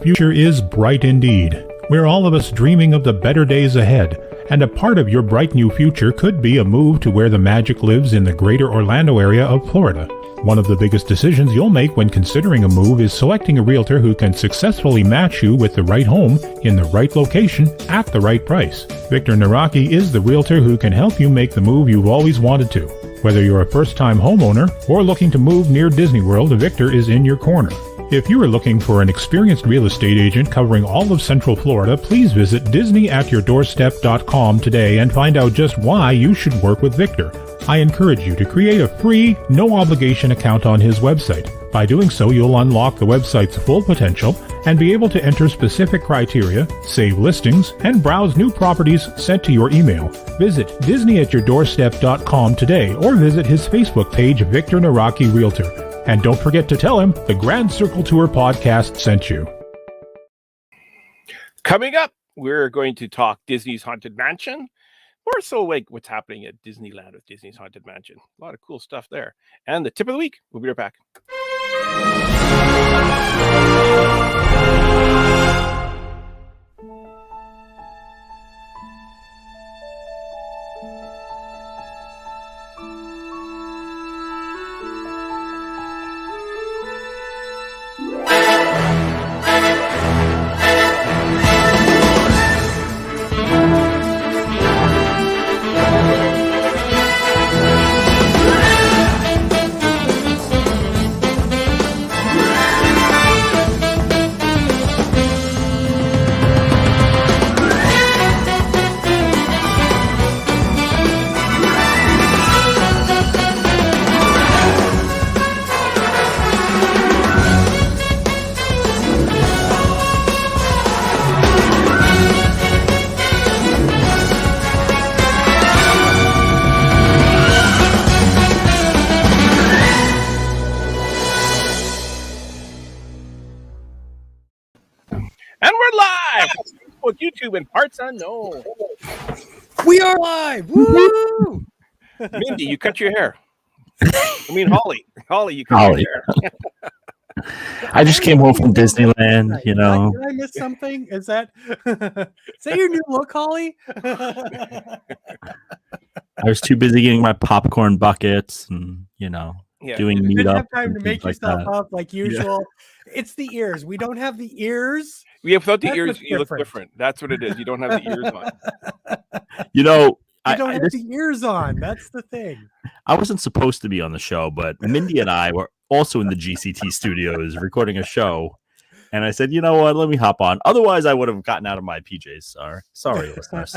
future is bright indeed. We're all of us dreaming of the better days ahead, and a part of your bright new future could be a move to where the magic lives in the greater Orlando area of Florida. One of the biggest decisions you'll make when considering a move is selecting a realtor who can successfully match you with the right home in the right location at the right price. Victor Naraki is the realtor who can help you make the move you've always wanted to. Whether you're a first-time homeowner or looking to move near Disney World, Victor is in your corner. If you are looking for an experienced real estate agent covering all of Central Florida, please visit DisneyAtYourDoorstep.com today and find out just why you should work with Victor. I encourage you to create a free, no-obligation account on his website. By doing so, you'll unlock the website's full potential and be able to enter specific criteria, save listings, and browse new properties sent to your email. Visit DisneyAtYourDoorstep.com today or visit his Facebook page, Victor Naraki Realtor. And don't forget to tell him the Grand Circle Tour podcast sent you. Coming up, we're going to talk Disney's Haunted Mansion. More so like what's happening at Disneyland with Disney's Haunted Mansion. A lot of cool stuff there. And the tip of the week. We'll be right back. YouTube and parts unknown. We are live. Woo! Mindy, you cut your hair. I mean, Holly, you cut your hair. I just came home from Disneyland, you know. Did I miss something? Is that your new look, Holly? I was too busy getting my popcorn buckets and, doing meetups. You didn't have time to make like yourself that. up like usual. Yeah. It's the ears. We don't have the ears. Yeah, without the ears, you look different. That's what it is. You don't have the ears on. You don't have the ears on. That's the thing. I wasn't supposed to be on the show, but Mindy and I were also in the GCT studios recording a show. And I said, you know what? Let me hop on. Otherwise, I would have gotten out of my PJs. Sorry, listeners.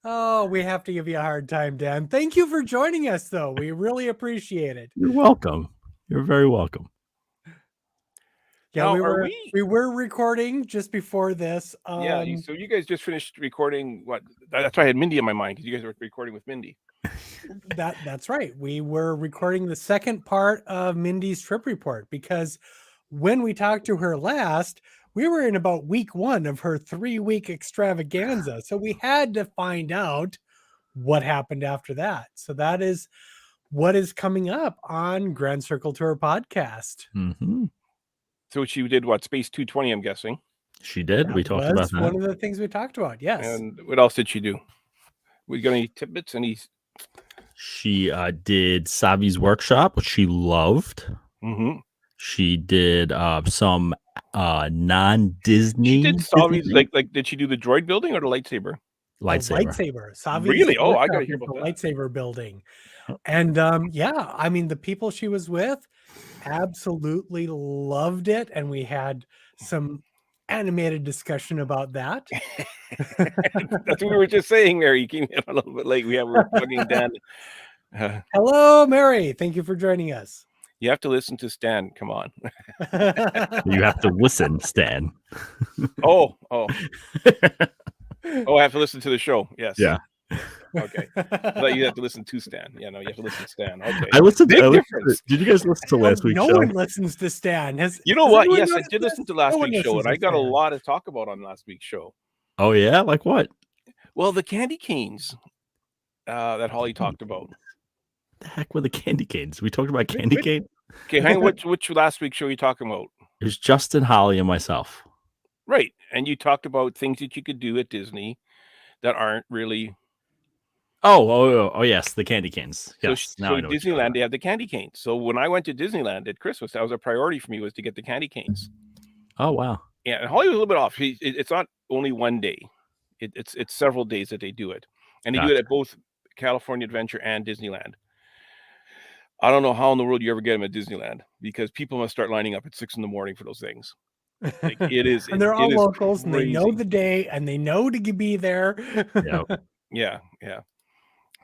Oh, we have to give you a hard time, Dan. Thank you for joining us, though. We really appreciate it. You're welcome. You're very welcome. Yeah, now, we were recording just before this. So you guys just finished recording what? That's why I had Mindy in my mind, because you guys were recording with Mindy. That's right. We were recording the second part of Mindy's trip report, because when we talked to her last, we were in about week 1 of her 3-week extravaganza. So we had to find out what happened after that. So that is what is coming up on Grand Circle Tour podcast. Mm-hmm. So she did what? Space 220, I'm guessing. She did. We talked about that. One of the things we talked about. Yes. And what else did she do? We got any tidbits? She did Savi's workshop, which she loved. Mm-hmm. She did some non-Disney. She did Savi's, like did she do the droid building or the lightsaber? Lightsaber. Savi's really? Oh, I gotta hear about the that. Lightsaber building. And the people she was with absolutely loved it, and we had some animated discussion about that. That's what we were just saying, Mary. You came in a little bit late. We were plugging Dan. Hello, Mary. Thank you for joining us. You have to listen to Stan. Come on. You have to listen, Stan. Oh, I have to listen to the show. Yes. Yeah. Okay. I thought you have to listen to Stan. Yeah, no, you have to listen to Stan. Okay. I listened Big to difference. Did you guys listen to last week's show? No one listens to Stan. You know what? Yes, I did listen to last week's show, and I got a lot to talk about on last week's show. Oh, yeah? Like what? Well, the candy canes that Holly talked about. The heck were the candy canes? We talked about candy cane? Okay, hang on. Which last week show are you talking about? It was Justin, Holly, and myself. Right, and you talked about things that you could do at Disney that aren't really. Oh, yes, the candy canes. Yes, So Disneyland, they have the candy canes. So when I went to Disneyland at Christmas, that was a priority for me, was to get the candy canes. Oh, wow. Yeah, and Holly was a little bit off. It's not only one day; it's several days that they do it, and they do it at both California Adventure and Disneyland. I don't know how in the world you ever get them at Disneyland, because people must start lining up at 6 a.m. for those things. Like, it is, and they're all locals, crazy. and they know the day, and they know to be there. Yeah.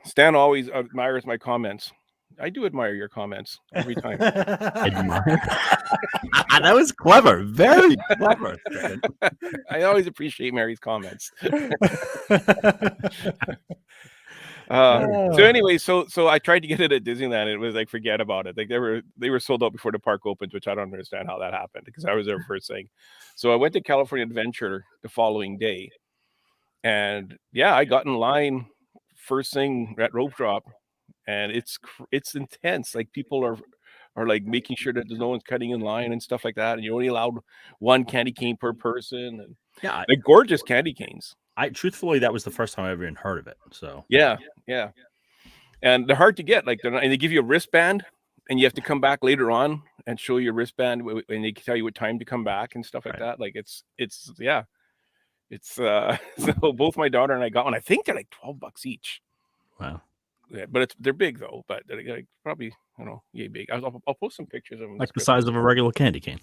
Stan always admires my comments. I do admire your comments every time. Admire? That was clever. Very clever. I always appreciate Mary's comments. So anyway, so I tried to get it at Disneyland. It was like, forget about it. Like, they were sold out before the park opens, which I don't understand how that happened, because I was there first thing. So I went to California Adventure the following day, and yeah, I got in line first thing at rope drop, and it's intense. Like, people are like making sure that there's no one's cutting in line and stuff like that, and you're only allowed one candy cane per person, and like gorgeous candy canes. Truthfully, that was the first time I ever even heard of it. So yeah, and they're hard to get. Like, and they give you a wristband, and you have to come back later on and show your wristband, and they tell you what time to come back and stuff like that. Like, it's so both my daughter and I got one. I think they're like $12 each. Wow. Yeah, but they're big though. But they're like probably, I don't know, yay big. I'll post some pictures of them. Like the size of a regular candy cane.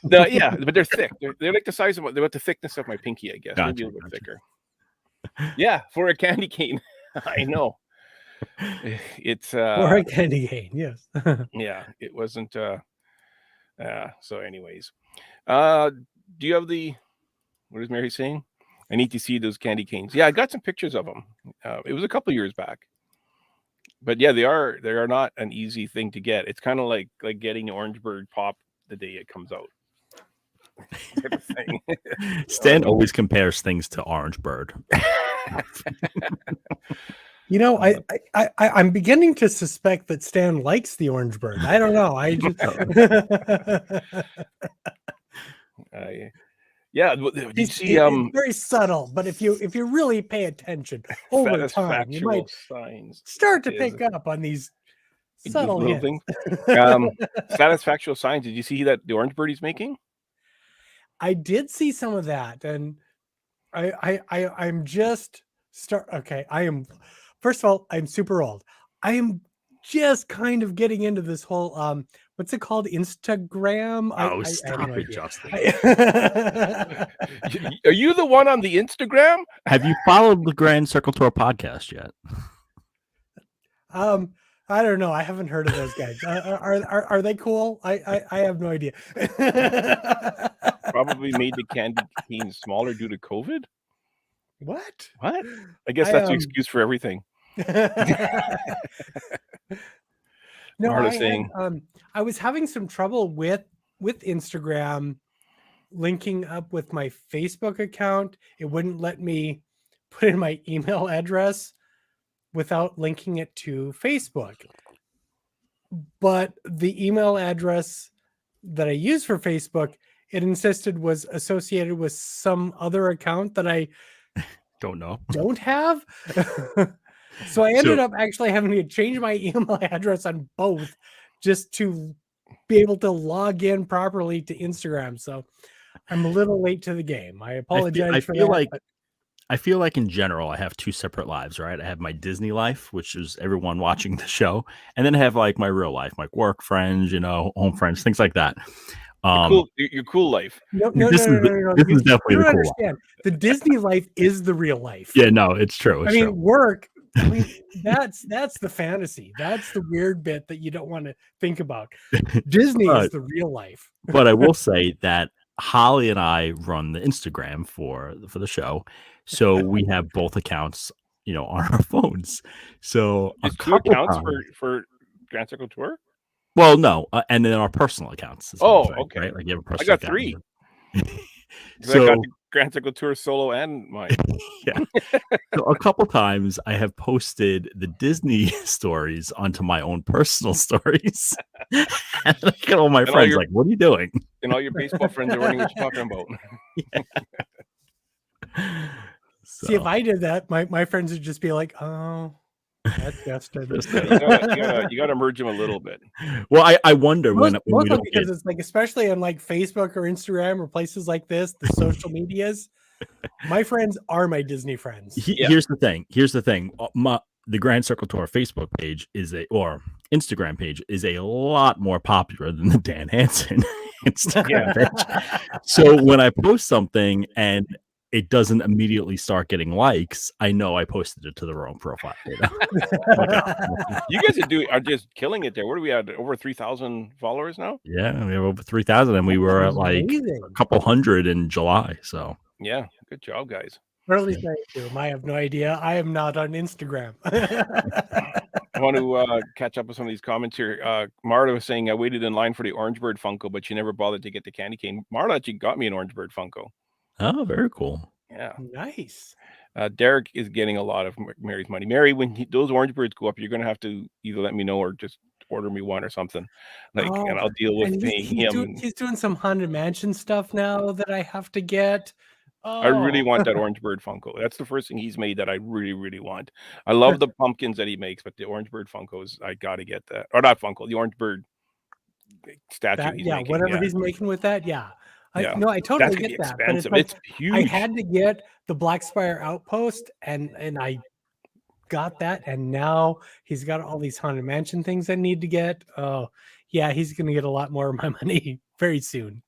Yeah, but they're thick. They're like the size of, they're about the thickness of my pinky, I guess. Gotcha, Maybe a little bit thicker. Yeah, for a candy cane. I know. It's for a candy cane, yes. Yeah, it wasn't. So, anyways, do you have the? What is Mary saying? I need to see those candy canes. Yeah, I got some pictures of them. It was a couple years back. But yeah, they are not an easy thing to get. It's kind of like getting Orange Bird pop the day it comes out. Type of thing. Stan always compares things to Orange Bird. You know, I'm beginning to suspect that Stan likes the Orange Bird. I don't know. I just yeah, you see, it's very subtle, but if you really pay attention over time, you might start to pick up on these subtle little hints. Satisfactual signs. Did you see that the Orange Bird he's making? I did see some of that, and I'm just okay. I am, first of all, I'm super old. I am just kind of getting into this whole what's it called, Instagram? Stop it, Justin. Are you the one on the Instagram? Have you followed the Grand Circle Tour podcast yet? I don't know. I haven't heard of those guys. Are they cool? I have no idea. Probably made the candy cane smaller due to COVID. What? I guess that's the excuse for everything. No, I was having some trouble with Instagram linking up with my Facebook account. It wouldn't let me put in my email address without linking it to Facebook. But the email address that I use for Facebook, it insisted was associated with some other account that I don't have. So I ended up actually having to change my email address on both just to be able to log in properly to Instagram. So I'm a little late to the game. I apologize for that. I feel like in general, I have two separate lives, right? I have my Disney life, which is everyone watching the show. And then I have like my real life, like work friends, home friends, things like that. Your cool life. No. This is definitely the cool life. The Disney life is the real life. Yeah, no, it's true. I mean, work. That's the fantasy. That's the weird bit that you don't want to think about. Disney is the real life. But I will say that Holly and I run the Instagram for the show, so we have both accounts, on our phones. So just two accounts for Grand Circle Tour. Well, no, and then our personal accounts. Okay. Right? Like you have a I personal got 3. So Grand Circle Tour solo and mine. Yeah. So a couple times I have posted the Disney stories onto my own personal stories. And I get all my friends like, what are you doing? And all your baseball friends are wondering what you're talking about. So, See, if I did that, my friends would just be like, "Oh, that's Justin." you gotta merge them a little bit. well, I wonder when we Mostly don't because get, it's like, especially on like Facebook or Instagram or places like this, the social medias. My friends are my Disney friends. Here's the thing. The Grand Circle Tour Facebook page or Instagram page is a lot more popular than the Dan Hansen Instagram page. So when I post something and it doesn't immediately start getting likes, I know I posted it to the wrong profile. You guys are just killing it there. What are we at? Over 3,000 followers now? Yeah, we have over 3,000, and we were at like a couple hundred in July. So yeah, good job, guys. Or at least I do. I have no idea. I am not on Instagram. I want to catch up with some of these comments here. Marta was saying, I waited in line for the Orange Bird Funko, but she never bothered to get the candy cane. Marta actually got me an Orange Bird Funko. Oh, very cool. Yeah. Nice. Derek is getting a lot of Mary's money. Mary, when those Orange Birds go up, you're going to have to either let me know or just order me one or something. And I'll deal with paying him. He's doing some Haunted Mansion stuff now that I have to get. Oh. I really want that Orange Bird Funko. That's the first thing he's made that I really, really want. I love the pumpkins that he makes, but the Orange Bird Funkos, I got to get that. Or not Funko, the Orange Bird statue he's making. Whatever he's making with that, I totally That's get that. Expensive. But it's huge. I had to get the Black Spire Outpost, and I got that, and now he's got all these Haunted Mansion things I need to get. Oh, yeah, he's going to get a lot more of my money very soon.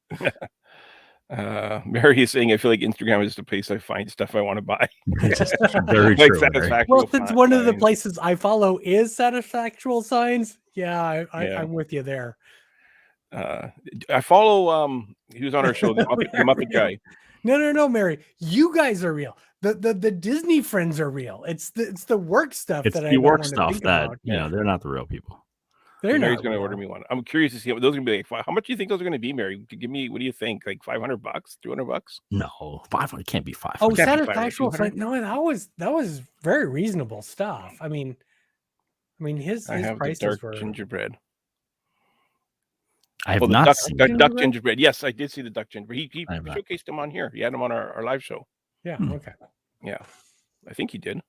Mary is saying, I feel like Instagram is the place I find stuff I want to buy. Very like true. Well, since one of the places I follow is Satisfactual Signs, I'm with you there. I follow he was on our show, the Muppet guy. No, Mary, you guys are real. The Disney friends are real. It's the work stuff it's that the work stuff that they're not the real people. Mary's going to order me one. I'm curious to see what those are going to be like. How much do you think those are going to be, Mary? Give me, what do you think? Like $500, $200? No, 500 can't be 500. Oh, Satisfactual Signs. No, that was very reasonable stuff. I mean, his prices were gingerbread. I have not seen the duck gingerbread. Yes, I did see the duck gingerbread. He showcased him on here. He had him on our live show. Yeah. Okay. Yeah, I think he did.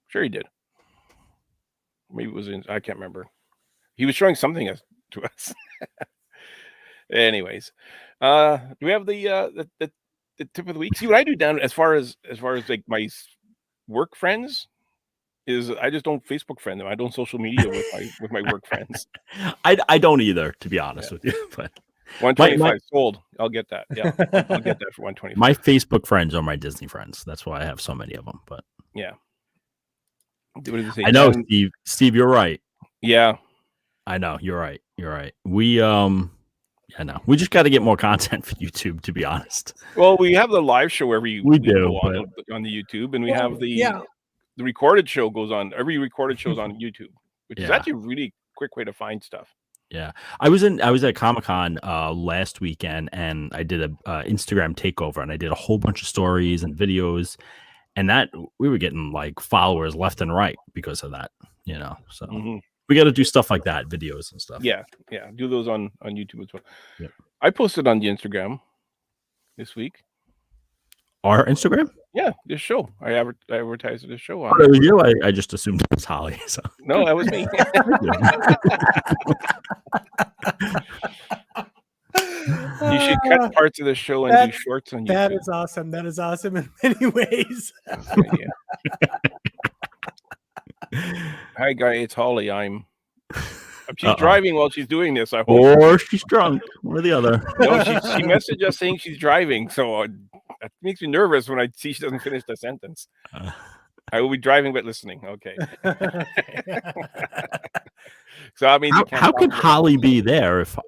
Sure, he did. Maybe it was in. I can't remember. He was showing something to us. Anyways, do we have the tip of the week? See what I do down as far as like my work friends. Is I just don't Facebook friend them. I don't social media with my work friends. I don't either, to be honest with you. But 125 sold. I'll get that. Yeah, I'll get that for 125. My Facebook friends are my Disney friends. That's why I have so many of them. But yeah, what did it say? I know, Steve, you're right. Yeah, I know you're right. You're right. We we just got to get more content for YouTube, to be honest. Well, we have the live show every we do on the YouTube, and we have the recorded show goes on. Every recorded show is on YouTube, which is actually a really quick way to find stuff. Yeah, I was at Comic-Con last weekend, and I did a Instagram takeover, and I did a whole bunch of stories and videos, and that we were getting like followers left and right because of that. So we got to do stuff like that, videos and stuff. Yeah, do those on YouTube as well. Yeah. I posted on the Instagram this week. Our Instagram? Yeah, this show. I advertised this show on. Oh, it was you? I just assumed it was Holly. So. No, that was me. You should cut parts of the show and do shorts on YouTube. That is awesome. That is awesome in many ways. Hi, guy. It's Holly. She's driving while she's doing this. I hope. Or she's drunk. One or the other. No, she messaged us saying she's driving. So that makes me nervous when I see she doesn't finish the sentence. I will be driving but listening. Okay. So I mean, how can Holly be there if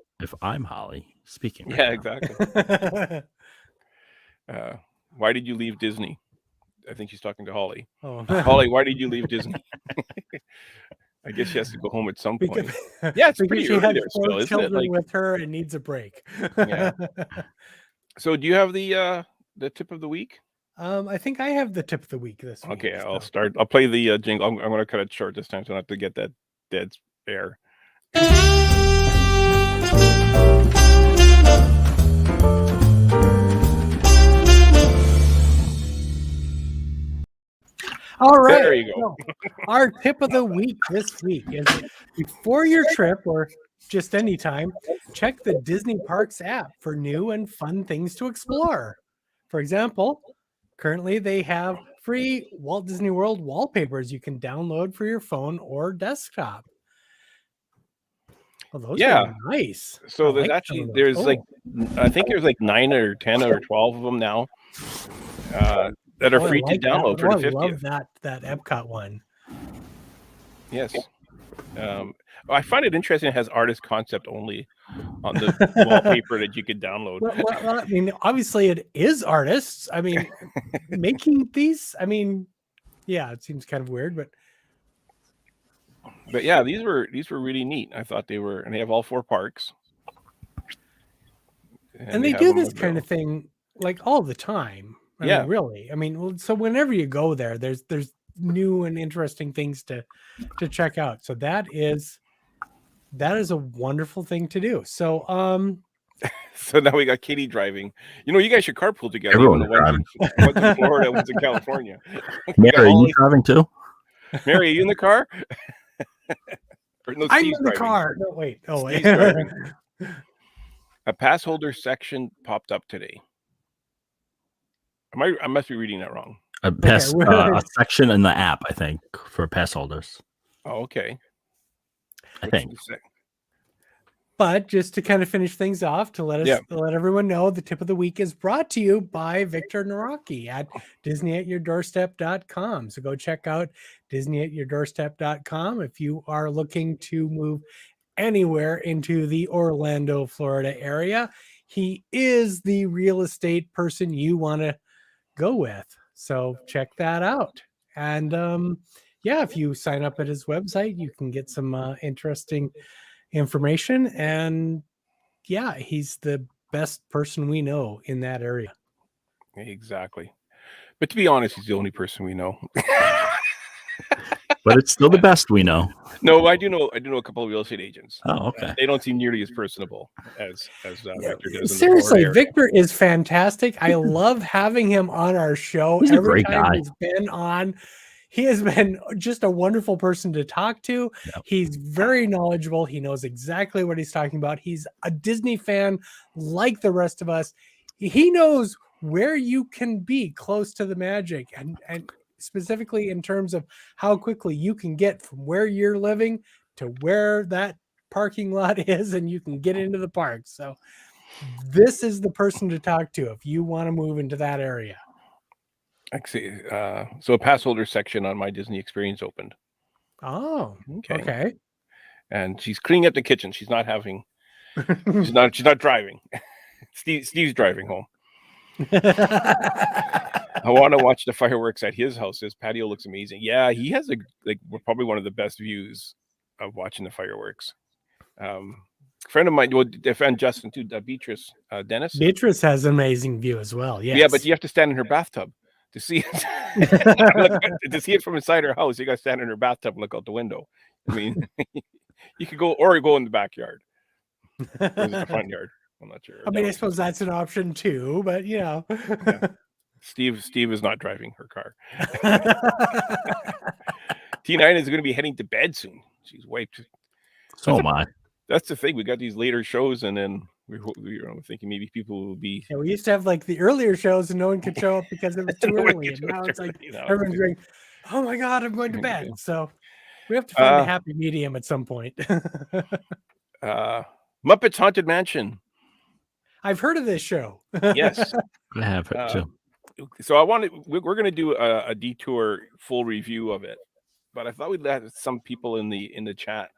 I'm Holly speaking? Yeah, exactly. Why did you leave Disney? I think she's talking to Holly. Oh. Holly, why did you leave Disney? I guess she has to go home at some point. Yeah, it's pretty early there still, isn't it? With her and needs a break. Yeah. So do you have the the tip of the week? I think I have the tip of the week this week. Okay, I'll start. I'll play the jingle. I'm going to cut it short this time, so I don't have to get that dead air. All right. There you go. So, our tip of the week this week is before your trip or just any time, check the Disney Parks app for new and fun things to explore. For example, currently they have free Walt Disney World wallpapers you can download for your phone or desktop. Well, those are nice. So there's actually like I think there's like 9 or 10 or 12 of them now that are free to download for the 50th. I love that Epcot one. Yes. I find it interesting. It has artist concept only on the wallpaper that you could download. Well, I mean, obviously it is artists. I mean, making these. I mean, yeah, it seems kind of weird, but yeah, these were really neat. I thought they were, and they have all 4 parks. And they do this kind of thing like all the time. I mean, really. I mean, so whenever you go there, there's new and interesting things to check out. So that is a wonderful thing to do. So so now we got Katie driving. You guys should carpool together. Everyone's driving. One's in Florida, one's in California. Mary, are you driving too? Mary, are you in the car? No, I'm in the car. No, wait. Oh, wait. A pass holder section popped up today. I must be reading that wrong. A section in the app, I think, for pass holders. Oh, okay. I think. But just to kind of finish things off, to let everyone know, the tip of the week is brought to you by Victor Naraki at DisneyAtYourDoorstep.com. So go check out DisneyAtYourDoorstep.com if you are looking to move anywhere into the Orlando, Florida area. He is the real estate person you want to go with. So check that out. And if you sign up at his website, you can get some interesting information. And he's the best person we know in that area. Exactly. But to be honest, he's the only person we know. But it's still the best we know. No, I do know a couple of real estate agents. Oh, okay. They don't seem nearly as personable as Victor does. Seriously, Victor is fantastic. I love having him on our show. He's Every a great time guy. He's been on. He has been just a wonderful person to talk to. Yep. He's very knowledgeable. He knows exactly what he's talking about. He's a Disney fan like the rest of us. He knows where you can be close to the magic and specifically in terms of how quickly you can get from where you're living to where that parking lot is and you can get into the park. So this is the person to talk to if you want to move into that area. Actually, so a pass holder section on My Disney Experience opened. Oh, okay. And she's cleaning up the kitchen. She's not having. She's not driving. Steve's driving home. I want to watch the fireworks at his house. His patio looks amazing. Yeah, he has probably one of the best views of watching the fireworks. Friend of mine, friend Justin too, Beatrice Dennis. Beatrice has an amazing view as well. Yes. Yeah, but you have to stand in her bathtub to see it. To see it from inside her house, you got to stand in her bathtub and look out the window. I mean, you could go in the backyard. Or is it the front yard? I'm not sure. I mean, I suppose that's an option too, but Yeah. Steve is not driving her car. T9 is going to be heading to bed soon. She's wiped. So am I. That's the thing. We got these later shows, and then we're thinking maybe people will be. Yeah, we used to have the earlier shows, and no one could show up because it was too early. And now it's everyone's going, "Oh my God, I'm going to bed." So we have to find a happy medium at some point. Muppets Haunted Mansion. I've heard of this show. Yes, I have heard too. So we're going to do a detour full review of it, but I thought we'd let some people in the chat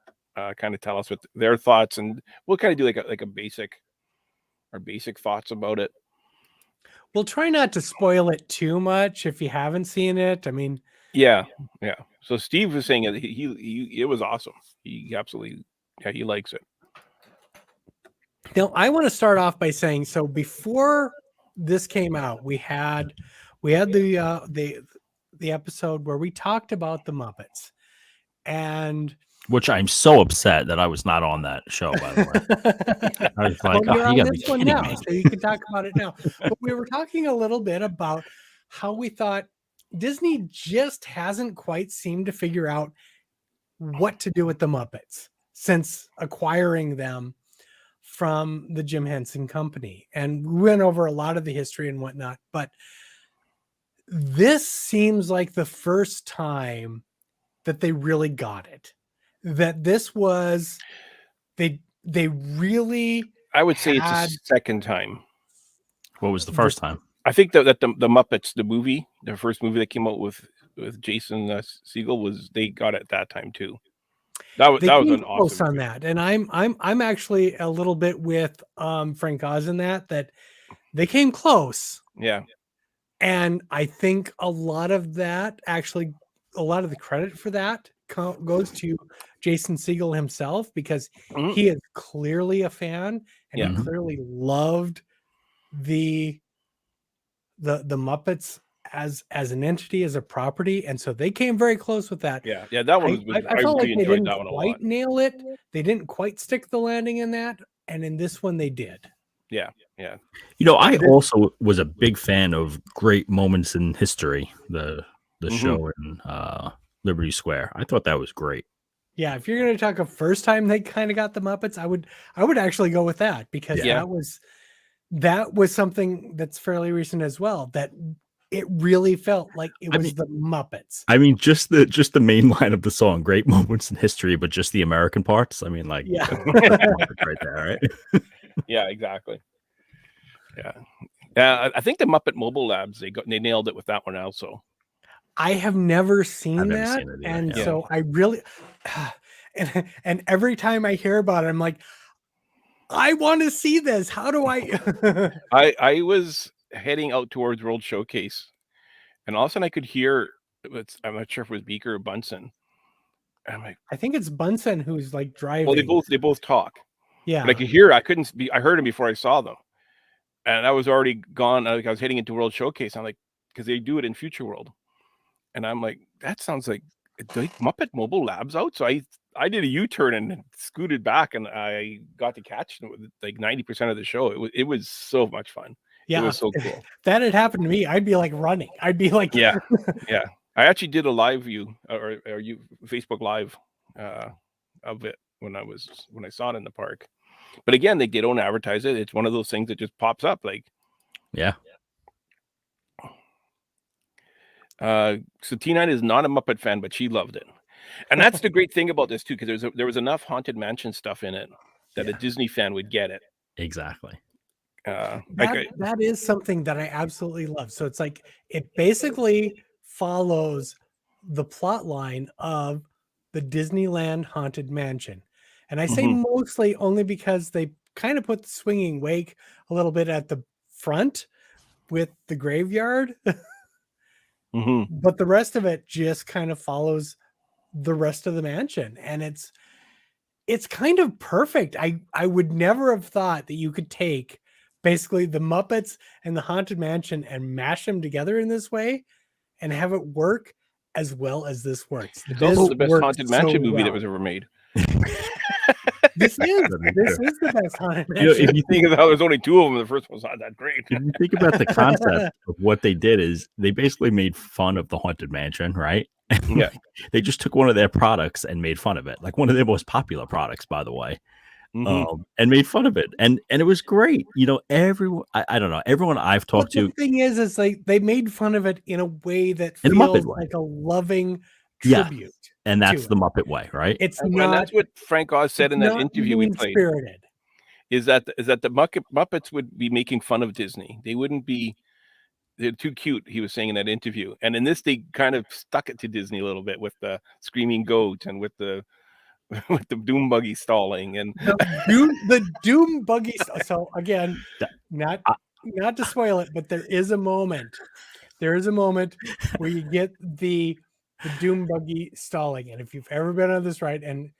kind of tell us what their thoughts, and we'll kind of do like a basic thoughts about it. We'll try not to spoil it too much if you haven't seen it. I mean, yeah. So Steve was saying it was awesome. He absolutely, he likes it. Now I want to start off by saying, so before this came out, we had the episode where we talked about the Muppets, and Which I'm so upset that I was not on that show, by the way. I was like, well, you're oh, you on gotta be this one kidding now, me. so you can talk about it now. But we were talking a little bit about how we thought Disney just hasn't quite seemed to figure out what to do with the Muppets since acquiring them from the Jim Henson Company. And we went over a lot of the history and whatnot, but this seems like the first time that they really got it. That this was they really I would say had it's the second time. What was the first time? I think that the Muppets, the movie, the first movie that came out with Jason Segel, was they got it that time too. That was came an close awesome on movie. that. And I'm actually a little bit with Frank Oz in that they came close. Yeah. And I think a lot of the credit for that goes to Jason Segel himself, because Mhm. he is clearly a fan and Yeah. he clearly loved the Muppets as an entity, as a property, and so they came very close with that. Yeah. That one was I felt really like they enjoyed didn't that one a lot. quite nail it. They didn't quite stick the landing in that, and in this one they did. Yeah. Yeah. You know, I also was a big fan of Great Moments in History, the show in Liberty Square. I thought that was great. Yeah, if you're going to talk a first time they kind of got the Muppets, I would actually go with that, because Yeah. that was something that's fairly recent as well, that it really felt like it was the Muppets. I mean, just the main line of the song, "Great Moments in History," but just the American parts. I mean, like, Yeah. that's Muppets right there, right? Yeah, exactly. Yeah. I think the Muppet Mobile Labs, they nailed it with that one also. I have never seen I've never that, seen it either, and yeah. so I really and every time I hear about it, I'm like, I want to see this. How do I? I was heading out towards World Showcase, and all of a sudden I could hear, I'm not sure if it was Beaker or Bunsen. And I'm like, I think it's Bunsen who's like driving. well, they both talk. Yeah, But I could hear. I heard them before I saw them, and I was already gone. I was heading into World Showcase. I'm like, because they do it in Future World, and I'm like, that sounds like Muppet Mobile Labs out. So I did a U-turn and scooted back, and I got to catch like 90% of the show. It was so much fun. Yeah, it was so cool. That had happened to me, I'd be like running. I'd be like, yeah. I actually did a live view or Facebook Live of it when I saw it in the park. But again, they don't advertise it. It's one of those things that just pops up. Like, Yeah. So T9 is not a Muppet fan, but she loved it. And that's the great thing about this too, because there was enough Haunted Mansion stuff in it that a Disney fan would get it. Exactly. That is something that I absolutely love. So it's like it basically follows the plot line of the Disneyland Haunted Mansion. And I say mostly only because they kind of put the swinging wake a little bit at the front with the graveyard. But the rest of it just kind of follows the rest of the mansion. And it's kind of perfect. I would never have thought that you could take basically the Muppets and the Haunted Mansion and mash them together in this way and have it work as well as this works. It's also the best Haunted Mansion movie that was ever made. This is the best Haunted Mansion. You know, if you think of how there's only two of them, the first one's not that great. If you think about the concept of what they did, is they basically made fun of the Haunted Mansion, right? Yeah. They just took one of their products and made fun of it, like one of their most popular products, by the way, and made fun of it, and it was great. You know, everyone, I don't know, everyone I've talked to. The thing is like they made fun of it in a way that in feels a like a loving tribute. And that's the Muppet way, right? It's and not. That's what Frank Oz said in that interview we played. Spirited. Is that the Muppets would be making fun of Disney? They wouldn't be. They're too cute, he was saying in that interview. And in this, they kind of stuck it to Disney a little bit with the screaming goat and with the doom buggy stalling and the doom buggy. So again, not to spoil it, but there is a moment where you get the doom buggy stalling. And if you've ever been on this ride, and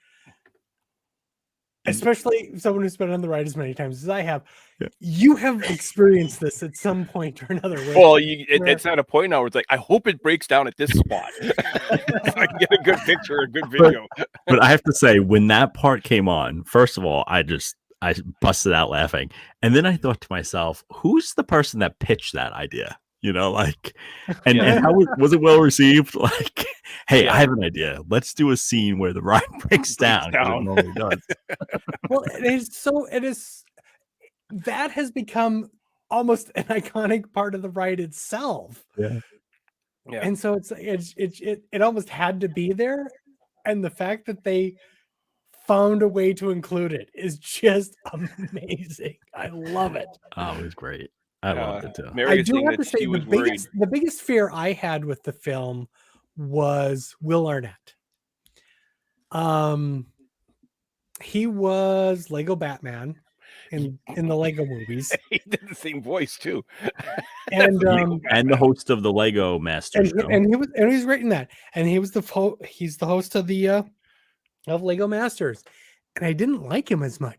especially someone who's been on the ride as many times as I have. Yeah. You have experienced this at some point or another. Well, it's at a point now where it's like, I hope it breaks down at this spot so I can get a good picture or a good video. But I have to say, when that part came on, first of all, I busted out laughing. And then I thought to myself, who's the person that pitched that idea? You know, like, and how was it well received? Like, hey, I have an idea. Let's do a scene where the ride breaks down. It normally does. Well, it is that has become almost an iconic part of the ride itself. Yeah. And so it almost had to be there. And the fact that they found a way to include it is just amazing. I love it. Oh, it was great. I loved it too. I do have to say the biggest fear I had with the film was Will Arnett. He was Lego Batman in the Lego movies. He did the same voice too. And the host of the Lego Masters show. And he was written that. And he's the host of the of Lego Masters. And I didn't like him as much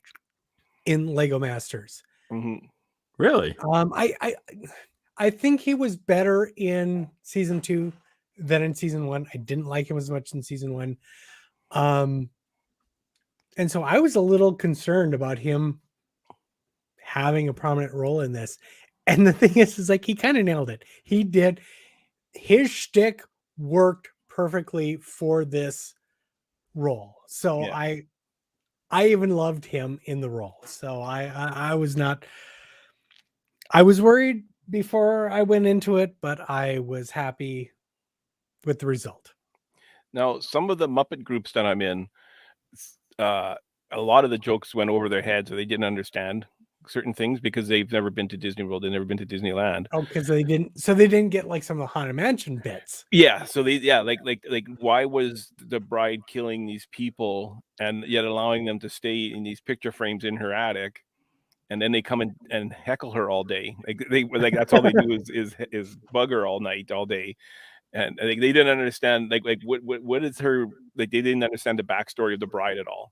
in Lego Masters. Mm-hmm. Really? I think he was better in season 2 than in season 1. I didn't like him as much in season 1. And so I was a little concerned about him having a prominent role in this. And the thing is like he kind of nailed it. He did. His shtick worked perfectly for this role. So yeah. I even loved him in the role. So I was not. I was worried before I went into it, but I was happy with the result. Now, some of the Muppet groups that I'm in, a lot of the jokes went over their heads, or they didn't understand certain things because they've never been to Disney World, they've never been to Disneyland. Oh, because they didn't get like some of the Haunted Mansion bits. Yeah, so like why was the bride killing these people and yet allowing them to stay in these picture frames in her attic? And then they come and heckle her all day. Like that's all they do is bug her all night, all day. And they didn't understand like what is her, like they didn't understand the backstory of the bride at all.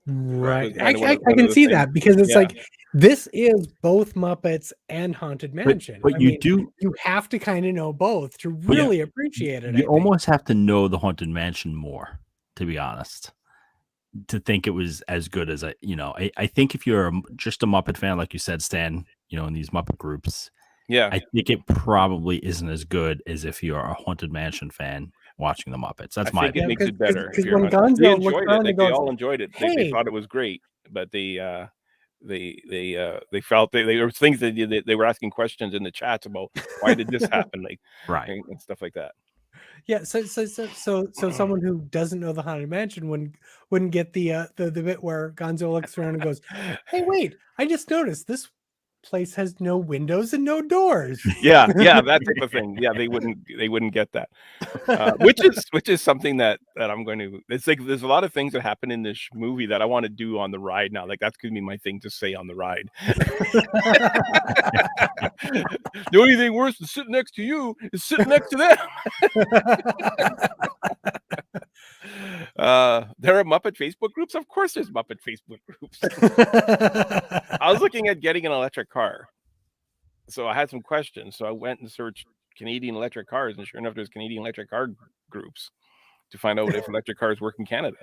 Right. I can see that because it's like this is both Muppets and Haunted Mansion. But you have to kind of know both to really appreciate it. You almost have to know the Haunted Mansion more, to be honest, to think it was as good as I think if you're just a Muppet fan, like you said, Stan, in these Muppet groups, I think it probably isn't as good as if you're a Haunted Mansion fan watching the Muppets. That's my opinion. It makes it better. Because when Gonzo looked around, they all enjoyed it. They thought it was great, but they felt there were things that they were asking questions in the chats about why did this happen, like right and stuff like that. Yeah, so someone who doesn't know the Haunted Mansion wouldn't get the bit where Gonzo looks around and goes, "Hey, wait! I just noticed this place has no windows and no doors." Yeah, that type of thing. Yeah, they wouldn't get that, which is something that I'm going to. It's like there's a lot of things that happen in this movie that I want to do on the ride now. Like that's gonna be my thing to say on the ride. The only thing worse than sitting next to you is sitting next to them. There are Muppet Facebook groups. Of course, there's Muppet Facebook groups. I was looking at getting an electric car, so I had some questions. So I went and searched Canadian electric cars, and sure enough, there's Canadian electric car groups to find out if electric cars work in Canada.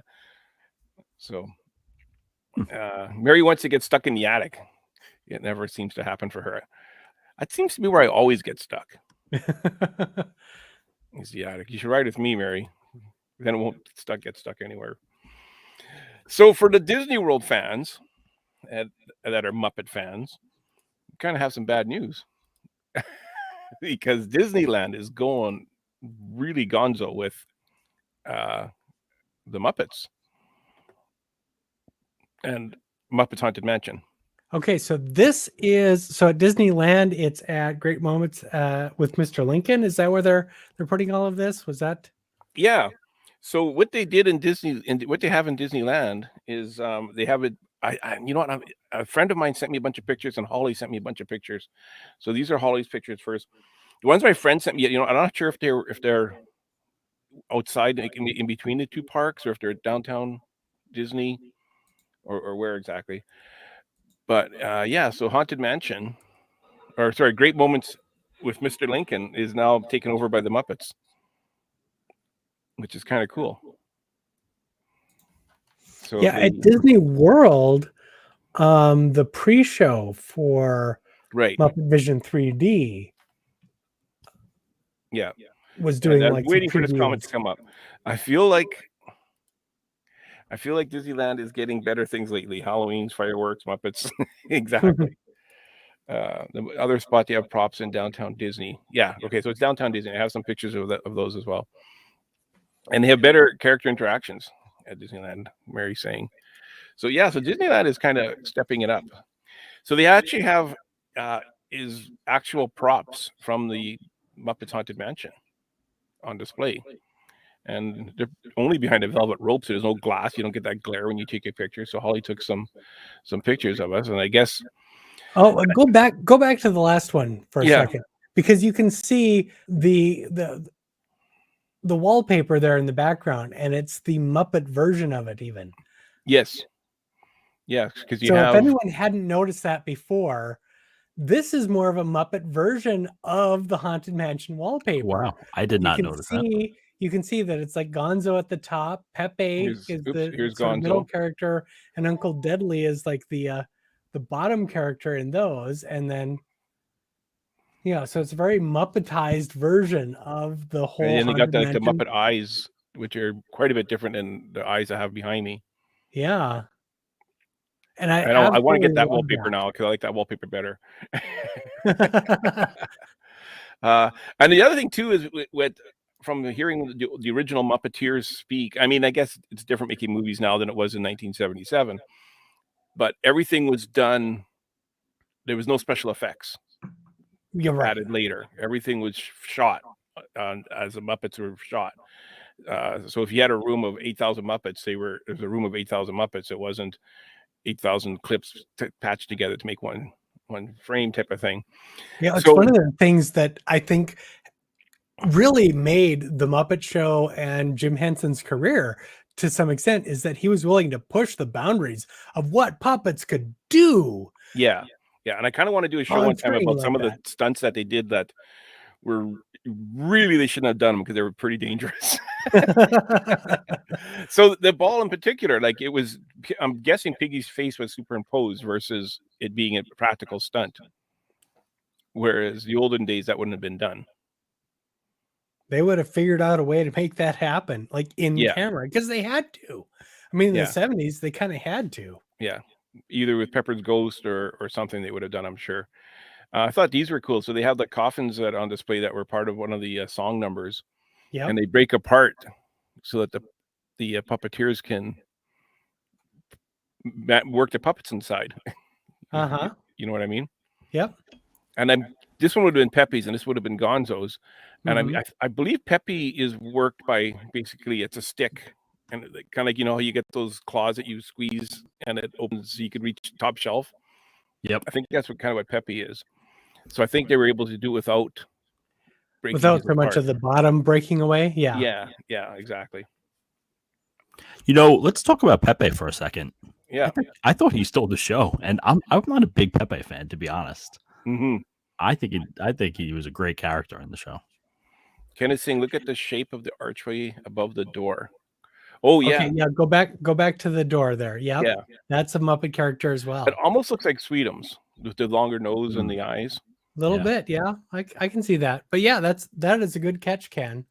So Mary wants to get stuck in the attic. It never seems to happen for her. That seems to be where I always get stuck. Is the attic. You should ride with me, Mary. Then it won't get stuck anywhere. So for the Disney World fans that are Muppet fans, we kind of have some bad news. Because Disneyland is going really gonzo with the Muppets and Muppets Haunted Mansion. Okay, so this is at Disneyland. It's at Great Moments with Mr. Lincoln. Is that where they're putting all of this? Was that? Yeah. So what they did in Disney and what they have in Disneyland is they have it. A friend of mine sent me a bunch of pictures, and Holly sent me a bunch of pictures. So these are Holly's pictures first. The ones my friend sent me, I'm not sure if they're outside in between the two parks or if they're downtown Disney or where exactly. But yeah, so Haunted Mansion, or sorry, Great Moments with Mr. Lincoln is now taken over by the Muppets, which is kind of cool. So yeah, at Disney World, the pre-show for right, Muppet Vision 3D yeah, was doing I'm like waiting for this comment previews. to come up. I feel like Disneyland is getting better things lately. Halloween's, fireworks, Muppets, exactly. The other spot they have props in downtown Disney. Yeah, okay, so it's downtown Disney. I have some pictures of those as well, and they have better character interactions at Disneyland. Mary's saying. So yeah, so Disneyland is kind of stepping it up. So they actually have is actual props from the Muppets Haunted Mansion on display, and they're only behind a velvet rope, so there's no glass. You don't get that glare when you take a picture. So Holly took some pictures of us, and I guess. Oh, go back to the last one for a Yeah. second, because you can see the wallpaper there in the background, and it's the Muppet version of it even. Yes. Yeah, because you So have. if anyone hadn't noticed that before, this is more of a Muppet version of the Haunted Mansion wallpaper. Wow, I did not notice that. You can see that it's like Gonzo at the top. Pepe Here's the sort of middle character, and Uncle Deadly is like the bottom character in those, and then so it's a very Muppetized version of the whole. And then they got Haunted the Mansion. Muppet eyes, which are quite a bit different than the eyes I have behind me. Yeah. And I want to get that absolutely love wallpaper now because I like that wallpaper better. that. And the other thing too is with from hearing the original Muppeteers speak. I mean, I guess it's different making movies now than it was in 1977, but everything was done. There was no special effects. You're right. Added later. Everything was shot as the Muppets were shot. So if you had a room of 8,000 Muppets, it was a room of 8,000 Muppets. It wasn't 8,000 clips patched together to make one frame type of thing. Yeah, it's one of the things that I think really made the Muppet Show and Jim Henson's career to some extent is that he was willing to push the boundaries of what puppets could do. Yeah. And I kind of want to do a show one time about some of the stunts that they did that were really, they shouldn't have done them because they were pretty dangerous. So the ball in particular, like it was, I'm guessing Piggy's face was superimposed versus it being a practical stunt. Whereas the olden days, that wouldn't have been done. They would have figured out a way to make that happen, like in camera, because they had to. I mean, in the 70s, they kind of had to. Yeah. Either with Pepper's Ghost or something they would have done, I'm sure. I thought these were cool. So they have the coffins that on display that were part of one of the song numbers. Yeah. And they break apart so that the puppeteers can work the puppets inside. Uh-huh. You know what I mean? Yep. And this one would have been Pepe's and this would have been Gonzo's. And I believe Pepe is worked by basically it's a stick. And kind of like, how you get those claws that you squeeze and it opens so you can reach top shelf. Yep. I think that's what Pepe is. So I think they were able to do without so much of the bottom breaking away. Yeah, exactly. Let's talk about Pepe for a second. Yeah. I thought he stole the show, and I'm not a big Pepe fan, to be honest. Mm-hmm. I think he was a great character in the show. Kenneth saying, look at the shape of the archway above the door. Oh yeah. Okay, yeah, go back to the door there. Yep. Yeah. That's a Muppet character as well. It almost looks like Sweetums with the longer nose and the eyes. A little bit, yeah. I can see that. But yeah, that is a good catch, Ken.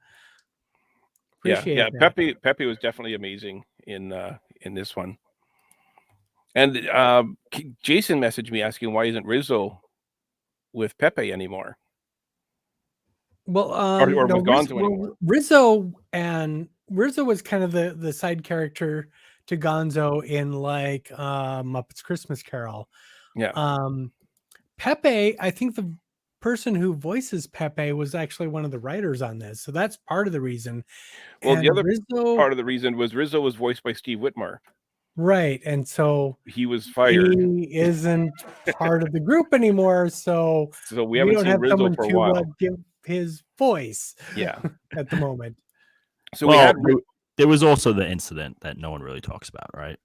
Appreciate that. Pepe was definitely amazing in this one. And Jason messaged me asking why isn't Rizzo with Pepe anymore? Well, or with Gonzo anymore. Rizzo was kind of the side character to Gonzo in like Muppets Christmas Carol. Yeah. Pepe, I think the person who voices Pepe was actually one of the writers on this, so that's part of the reason. Well, and the other part of the reason was Rizzo was voiced by Steve Whitmire. Right, and so he was fired. He isn't part of the group anymore, so we haven't seen Rizzo for a while. Give his voice. Yeah, at the moment. So there was also the incident that no one really talks about, right?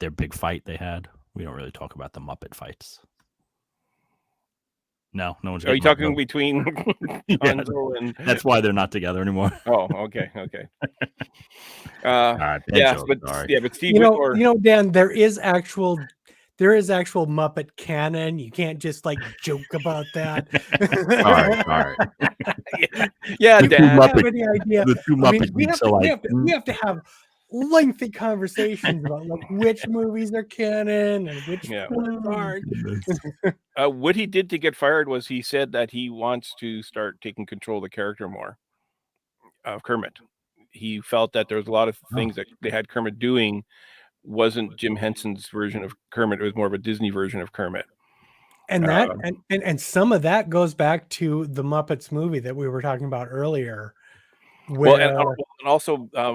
their big fight they had. We don't really talk about the Muppet fights. No one's. Are you getting talking between Yeah, Gonzo and? that's why they're not together anymore. Oh, okay. All right, bad Yeah, joke, but sorry. but Steve You Whitmore. know, Dan, there is actual Muppet canon. You can't just like joke about that. Sorry. Yeah, The two Dan. I don't have Muppet- any idea. The two I mean, Muppet we geeks have, are to, we, like, have to, we have to have lengthy conversations about like which movies are canon and which Yeah. ones aren't. What he did to get fired was he said that he wants to start taking control of the character more of Kermit. He felt that there was a lot of things that they had Kermit doing wasn't Jim Henson's version of Kermit. It was more of a Disney version of Kermit. And that and some of that goes back to the Muppets movie that we were talking about earlier. Well, Where, and also a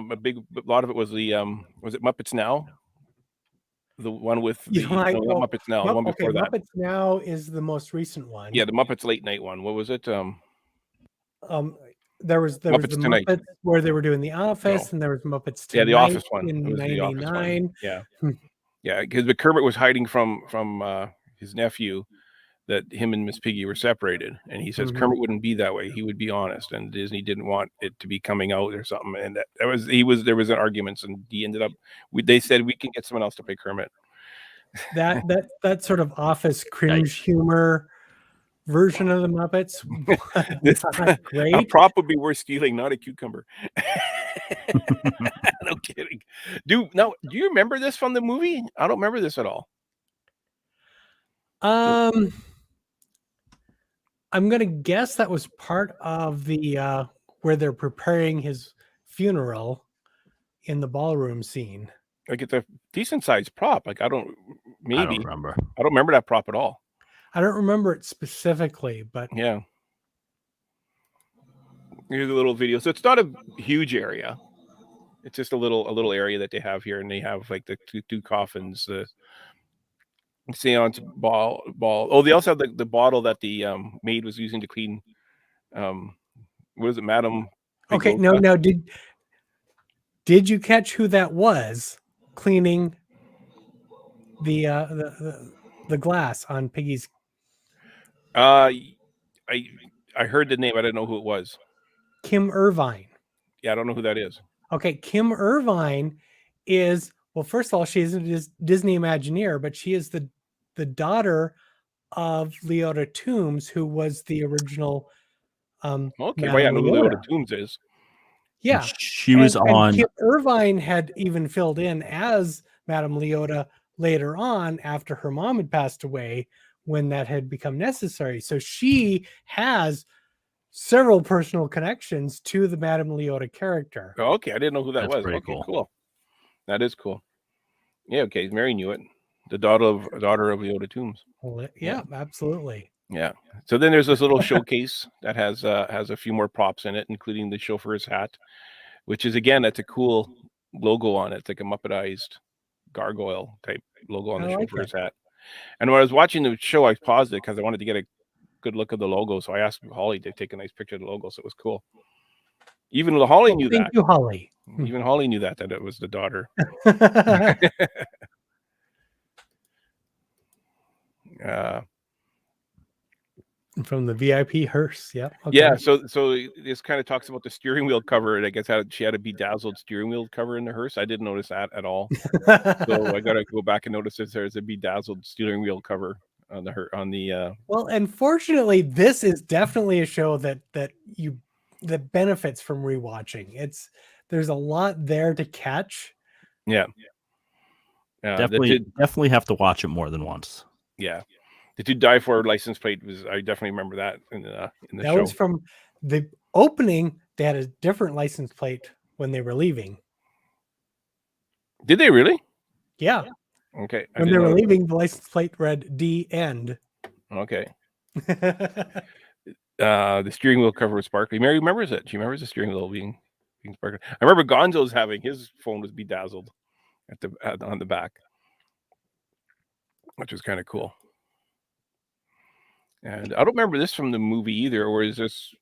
lot of it was the was it Muppets Now? The one with the not Muppets Now, the one before that. Muppets Now is the most recent one. Yeah, the Muppets Late Night one. What was it? There was the Muppets Tonight. Muppets where they were doing The Office, and there was Muppets Tonight. Yeah, the Office one. In It was the Office one. '99. Yeah, yeah, because Kermit was hiding from his nephew that him and Miss Piggy were separated, and he says Kermit wouldn't be that way. He would be honest, and Disney didn't want it to be coming out or something. And there was an arguments, and he ended up. They said we can get someone else to play Kermit. That sort of Office cringe humor version of the Muppets. This great. A prop would be worth stealing, not a cucumber. No kidding. Do you remember this from the movie? I don't remember this at all. I'm gonna guess that was part of the where they're preparing his funeral in the ballroom scene. Like it's a decent sized prop. Like I don't remember. I don't remember that prop at all. I don't remember it specifically, but yeah. Here's a little video. So it's not a huge area. It's just a little area that they have here, and they have like the two coffins, the seance ball. Oh, they also have the bottle that the maid was using to clean. What is it, Madam? Okay, no. Did you catch who that was cleaning the glass on Piggy's? I heard the name. I didn't know who it was. Kim Irvine. Yeah, I don't know who that is. Okay, Kim Irvine is, well, first of all, she's a Disney Imagineer, but she is the daughter of Leota Toombs, who was the original. Okay, well, yeah, I know who Leota Toombs is. Yeah, she was on. Kim Irvine had even filled in as Madame Leota later on after her mom had passed away when that had become necessary. So she has several personal connections to the Madame Leota character. Oh, okay, I didn't know who that was. Okay, cool. That is cool. Yeah, okay, Mary knew it. The daughter of Leota Toombs. Yeah, absolutely. Yeah. So then there's this little showcase that has a few more props in it, including the chauffeur's hat, which is again, that's a cool logo on it. It's like a Muppetized gargoyle type logo on the chauffeur's hat. And when I was watching the show, I paused it because I wanted to get a good look of the logo. So I asked Holly to take a nice picture of the logo, so it was cool. Even Holly knew that. Thank you, Holly. Even Holly knew that it was the daughter. From the VIP hearse. Yeah. Okay. Yeah. So this kind of talks about the steering wheel cover. And I guess she had a bedazzled steering wheel cover in the hearse. I didn't notice that at all. So I got to go back and notice if there's a bedazzled steering wheel cover on the. Well, unfortunately, this is definitely a show that benefits from rewatching. There's a lot there to catch. Yeah. Definitely have to watch it more than once. Yeah. The To Die For license plate I definitely remember that in the show. That was from the opening. They had a different license plate when they were leaving. Did they really? Yeah. Okay. When they were leaving, the license plate read D End. Okay. The steering wheel cover was sparkly. Mary remembers it. She remembers the steering wheel being sparkly. I remember Gonzo's having his phone was bedazzled on the back, which was kind of cool. And I don't remember this from the movie either, or is this?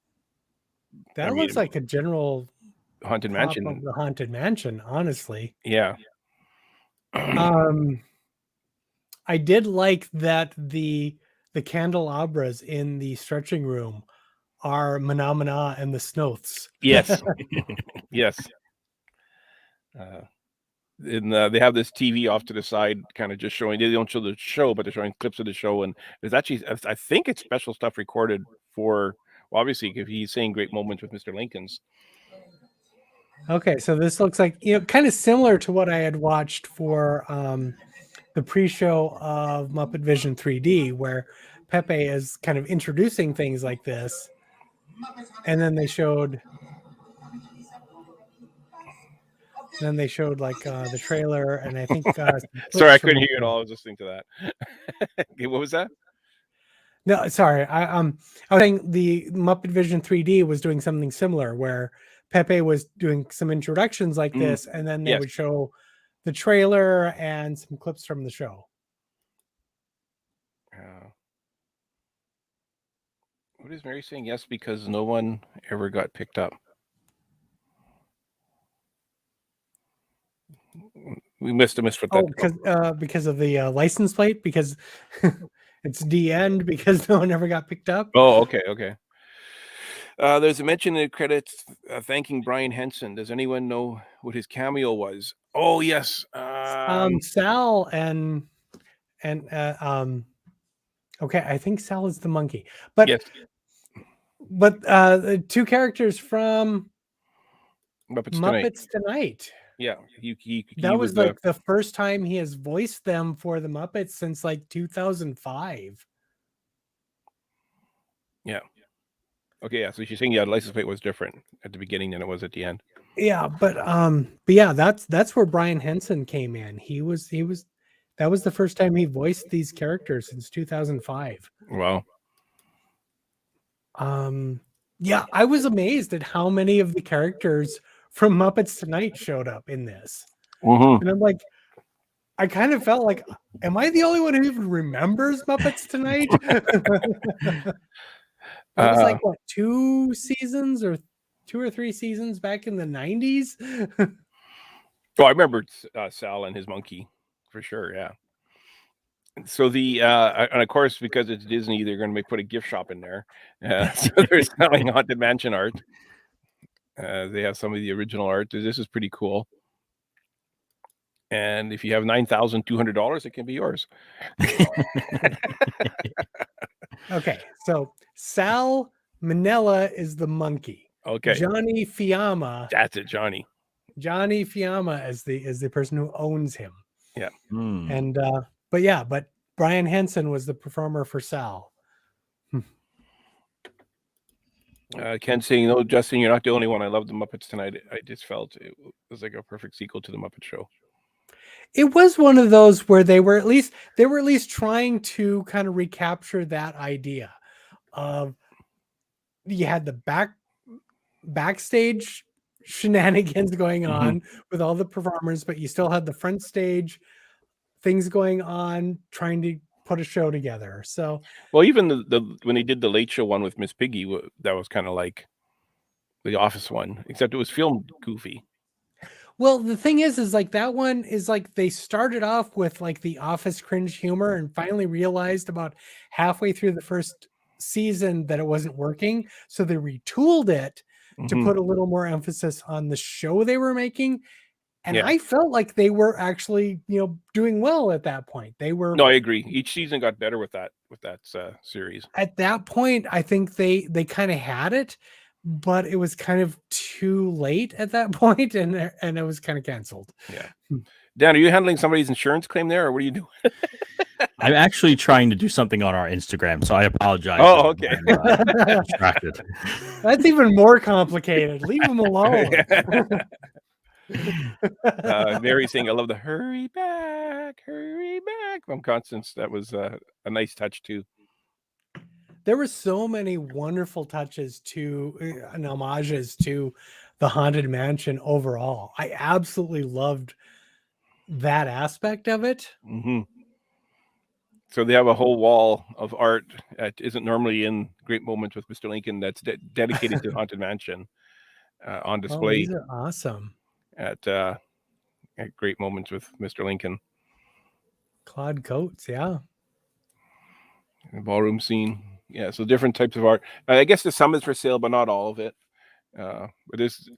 That looks like a general Haunted Mansion. Of the Haunted Mansion, honestly. Yeah. I did like that the candelabras in the stretching room are Manamana and the Snoths. Yes. Yes. They have this TV off to the side, kind of just showing. They don't show the show, but they're showing clips of the show, and there's actually, I think it's special stuff recorded for. Well, obviously, if he's saying great moments with Mr. Lincoln's. Okay, so this looks like, kind of similar to what I had watched for the pre-show of Muppet Vision 3D, where Pepe is kind of introducing things like this, and then they showed like the trailer, and I think Sorry, I couldn't hear you at all. I was listening to that. Okay, what was that? No, sorry. I was saying the Muppet Vision 3D was doing something similar, where Pepe was doing some introductions like this, and then they would show the trailer and some clips from the show. What is Mary saying? Yes, because no one ever got picked up. We missed what that. Because of the license plate, because it's the end, because no one ever got picked up. Oh, okay. There's a mention in the credits thanking Brian Henson. Does anyone know what his cameo was? Oh yes, Sal and okay, I think Sal is the monkey, but yes. But the two characters from Muppets Tonight. Yeah, that was like the first time he has voiced them for the Muppets since like 2005. Yeah. Okay, yeah. So she's saying, the license plate was different at the beginning than it was at the end. Yeah, but yeah, that's where Brian Henson came in. That was the first time he voiced these characters since 2005. Wow. Yeah, I was amazed at how many of the characters from Muppets Tonight showed up in this. And I'm like, I kind of felt like, am I the only one who even remembers Muppets Tonight? That was like what, 2 seasons or 2 or 3 seasons back in the 90s. Oh, I remember Sal and his monkey for sure. Yeah. So and of course, because it's Disney, they're going to put a gift shop in there. So they're selling Haunted Mansion art. They have some of the original art. This is pretty cool. And if you have $9,200, it can be yours. Okay, so Sal Manella is the monkey. Okay. Johnny Fiamma. That's it, Johnny. Johnny Fiamma is the person who owns him. Yeah. And but Brian Henson was the performer for Sal. Ken saying, "No, Justin, you're not the only one. I love the Muppets Tonight. I just felt it was like a perfect sequel to the Muppet Show." It was one of those where they were at least trying to kind of recapture that idea of, you had the backstage shenanigans going on with all the performers, but you still had the front stage things going on, trying to put a show together. So, well, even the when they did the Late Show one with Miss Piggy, that was kind of like the Office one, except it was filmed goofy. Well, the thing is like that one is like they started off with like the Office cringe humor and finally realized about halfway through the first season that it wasn't working. So they retooled it to put a little more emphasis on the show they were making. And I felt like they were actually, doing well at that point. They were. No, I agree. Each season got better with that series. At that point, I think they kind of had it, but it was kind of too late at that point, and it was kind of canceled. Yeah. Dan, are you handling somebody's insurance claim there, or what are you doing? I'm actually trying to do something on our Instagram, so I apologize. Oh, okay. Distracted. That's even more complicated. Leave them alone. Mary saying, "I love the hurry back from Constance." That was a nice touch too. There were so many wonderful touches and homages to the Haunted Mansion overall. I absolutely loved that aspect of it. So they have a whole wall of art that isn't normally in Great Moments with Mr. Lincoln that's dedicated to Haunted Mansion on display. These are awesome. At at great moments with Mr. Lincoln. Claude Coates, yeah. The ballroom scene. Yeah, so different types of art. I guess some is for sale, but not all of it. But it's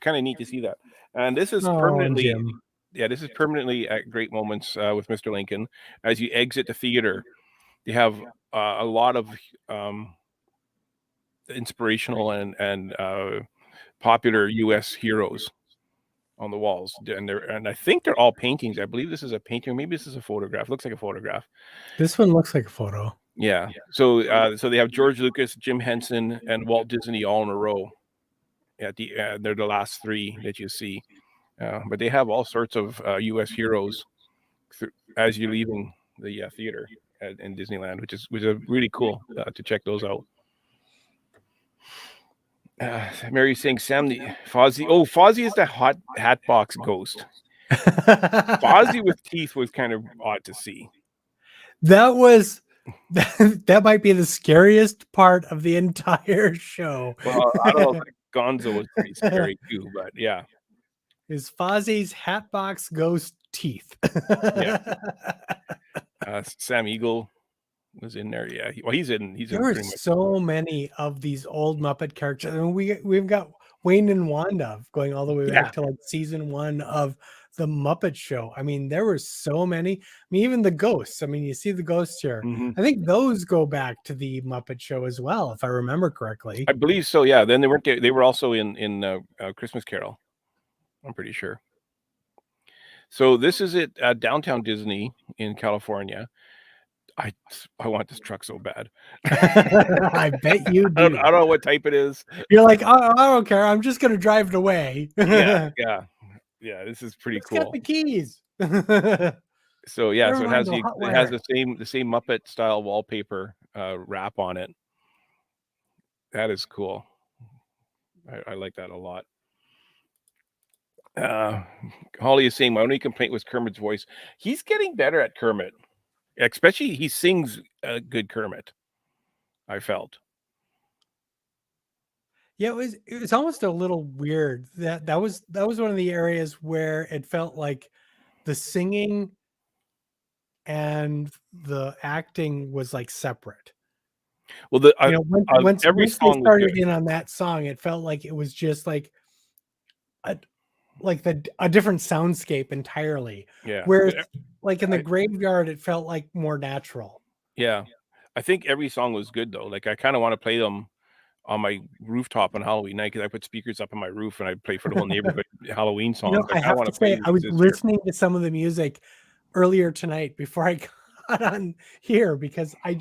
kind of neat to see that. And this is permanently, Jim. this is permanently at great moments with Mr. Lincoln. As you exit the theater, you have a lot of inspirational and popular U.S. heroes on the walls, and I think they're all paintings. I believe this is a painting, maybe this is a photograph. Looks like a photograph. This one looks like a photo. Yeah. So they have George Lucas, Jim Henson, and Walt Disney all in a row. At the they're the last three that you see, but they have all sorts of U.S. heroes as you're leaving the theater in Disneyland, which is really cool to check those out. Mary's saying Sam the Fozzie. Oh, Fozzie is the Hatbox Ghost. Fozzie with teeth was kind of odd to see. That might be the scariest part of the entire show. Well, I don't know if Gonzo was pretty scary too, but yeah. Is Fozzie's Hatbox Ghost teeth. Yeah. Sam Eagle was in there. Yeah. He's in. There were so many of these old Muppet characters. I mean, we've got Wayne and Wanda going all the way back to like season 1 of the Muppet Show. I mean, there were so many. I mean, even the ghosts. I mean, you see the ghosts here. Mm-hmm. I think those go back to the Muppet Show as well, if I remember correctly. I believe so. Yeah. Then they weren't. They were also in Christmas Carol. I'm pretty sure. So this is at Downtown Disney in California. I want this truck so bad. I bet you do. I don't know what type it is. You're like, oh, I don't care. I'm just gonna drive it away. Yeah. This is pretty cool. Got the keys. So yeah, so it has the same Muppet style wallpaper wrap on it. That is cool. I like that a lot. Holly is saying my only complaint was Kermit's voice. He's getting better at Kermit. Especially he sings a good Kermit. I felt. Yeah, it was almost a little weird. That was one of the areas where it felt like the singing and the acting was like separate. Well, once every song they started in on that song, it felt like it was just like a different soundscape entirely. Yeah. Whereas like in the graveyard, it felt like more natural. Yeah. I think every song was good though. Like I kind of want to play them on my rooftop on Halloween night because I put speakers up on my roof and I play for the whole neighborhood Halloween songs. I have to say, I was listening to some of the music earlier tonight before I got on here because I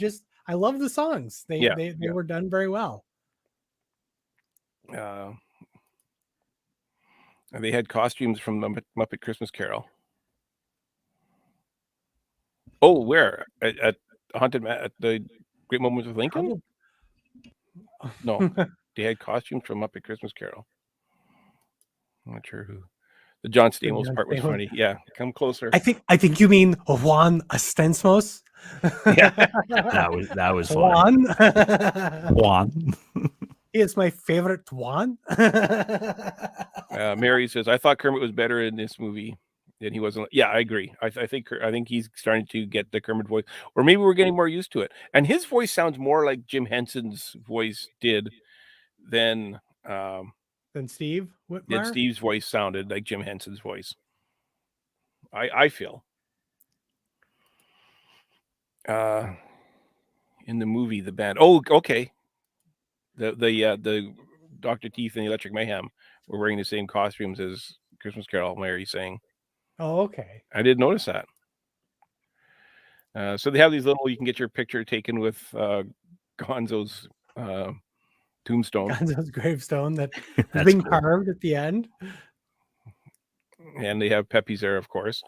love the songs. They were done very well. They had costumes from the Muppet Christmas Carol. Oh, where at Haunted at the Great Moments with Lincoln? No, they had costumes from Muppet Christmas Carol. I'm not sure who. The John Stamos part was funny. Yeah, come closer. I think you mean Juan Astensmos. Yeah, that was Juan. Juan. He is my favorite Juan. Mary says, "I thought Kermit was better in this movie than he was." Yeah, I agree. I think he's starting to get the Kermit voice, or maybe we're getting more used to it. And his voice sounds more like Jim Henson's voice did than Steve. Did Steve's voice sounded like Jim Henson's voice? I feel. In the movie, the band. Oh, okay. The Dr. Teeth and the Electric Mayhem were wearing the same costumes as Christmas Carol. Mary saying. Oh, okay. I did notice that. So they have these little. You can get your picture taken with Gonzo's tombstone. Gonzo's gravestone that is being carved at the end. And they have Pepe's there, of course.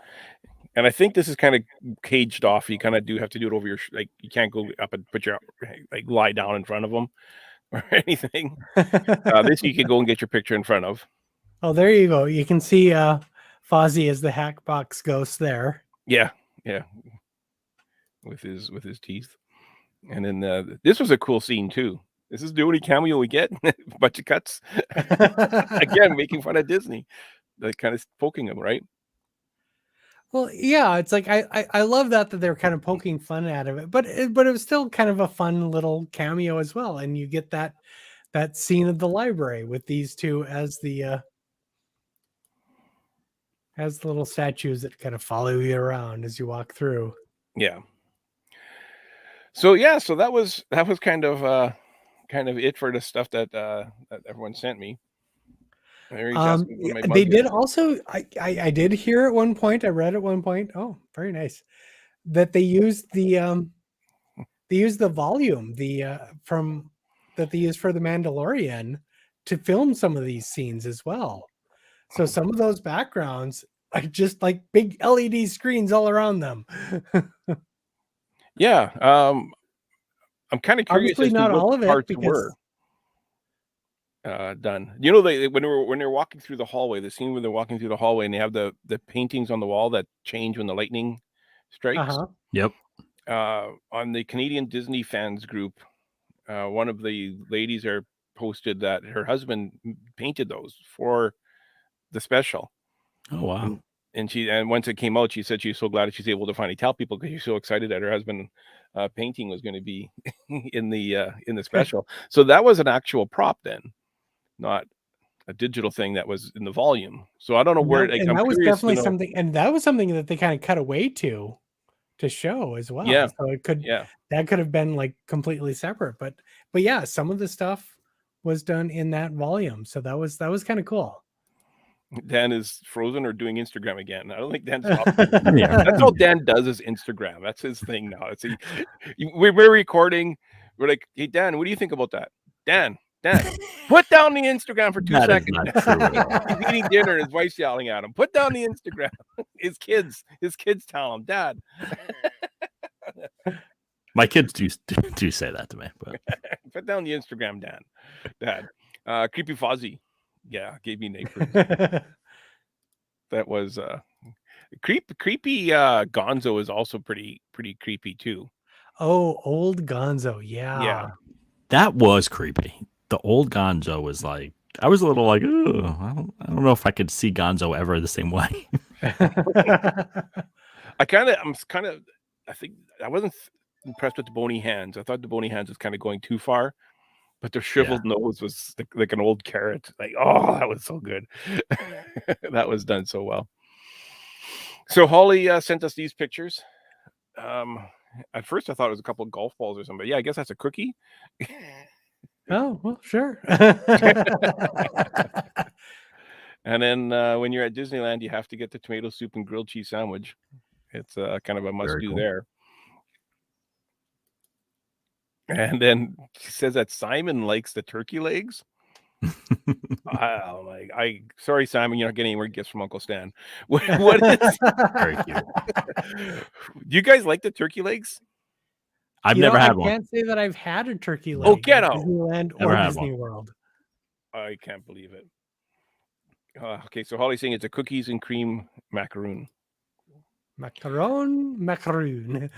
And I think this is kind of caged off. You kind of do have to do it over your you can't go up and put your lie down in front of them or anything. This you could go and get your picture in front of. Oh, there you go. You can see Fozzie as the Hackbox Ghost there. Yeah. With his teeth. And then this was a cool scene too. This is the only cameo we get. A bunch of cuts. Again, making fun of Disney. Like kind of poking him, right? Well, yeah, it's like I love that they're kind of poking fun out of it, but it was still kind of a fun little cameo as well, and you get that scene of the library with these two as the little statues that kind of follow you around as you walk through. Yeah. So yeah, so that was kind of it for the stuff that that everyone sent me. Mary's asking what my They mug did is. also. I did hear at one point. I read at one point. Oh, very nice. That they used the volume from that they used for the Mandalorian to film some of these scenes as well. So some of those backgrounds are just like big LED screens all around them. Yeah. I'm kind of curious Obviously as to not what all of it parts because were done. You know, when they're walking through the hallway, the scene when they're walking through the hallway and they have the paintings on the wall that change when the lightning strikes. Yep. On the Canadian Disney fans group, one of the ladies there posted that her husband painted those for the special. Oh wow. And once it came out, she said she's so glad that she's able to finally tell people because she's so excited that her husband painting was going to be in the special. So that was an actual prop then, not a digital thing that was in the volume. So I don't know where. Like, I'm that was curious to definitely know. something, and that was something that they kind of cut away to show as well. Yeah. So it could that could have been like completely separate, but yeah, some of the stuff was done in that volume. So that was kind of cool. Dan is frozen or doing Instagram again. I don't think Dan's That's all Dan does is Instagram. That's his thing now. It's we're recording. We're like, hey Dan, what do you think about that? Dan, put down the Instagram for 2 seconds. He's eating dinner and his wife's yelling at him. Put down the Instagram. His kids tell him, Dad. My kids do say that to me. But put down the Instagram, Dad. Creepy Fozzie. Yeah, gave me name. That was creepy. Gonzo is also pretty creepy too. Oh, old Gonzo, yeah. That was creepy. The old Gonzo was like, I was a little like, oh, I don't know if I could see Gonzo ever the same way. I think I wasn't impressed with the bony hands. I thought the bony hands was kind of going too far. But their shriveled nose was like an old carrot. Like, oh, that was so good. That was done so well. So Holly sent us these pictures. At first, I thought it was a couple of golf balls or something. Yeah, I guess that's a cookie. Oh, well, sure. And then when you're at Disneyland, you have to get the tomato soup and grilled cheese sandwich. It's kind of a must-do there. And then she says that Simon likes the turkey legs. Sorry, Simon, you're not getting any more gifts from Uncle Stan. What is very cute? Do you guys like the turkey legs? I've never had one. I can't say that I've had a turkey leg. Oh, get out! Disneyland or Disney World. I can't believe it. Okay, so Holly's saying it's a cookies and cream macaroon. Macaroon.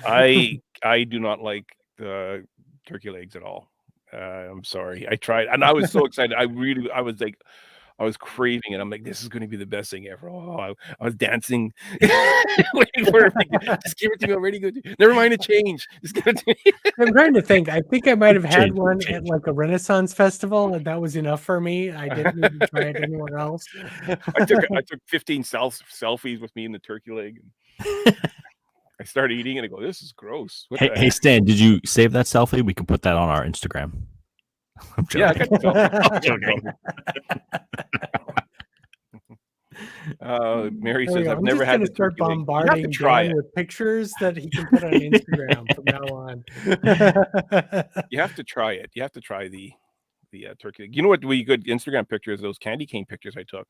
I do not like the turkey legs at all. I'm sorry. I tried and I was so excited. I was like, I was craving it. I'm like, this is going to be the best thing ever. Oh, I was dancing, waiting for it. Just give it to me already. Good. Never mind the change. Just give it to me. I'm trying to think. I think I might have had one at like a Renaissance festival, and that was enough for me. I didn't even try it anywhere else. I took 15 selfies with me in the turkey leg. I started eating and I go, this is gross. Hey, Stan, did you save that selfie? We can put that on our Instagram. I'm joking. Yeah, I got the selfie. Mary says, I've never had to start bombarding Dan with pictures that he can put on Instagram from now on. You have to try it. You have to try the turkey. You know what would be good Instagram pictures? Those candy cane pictures I took.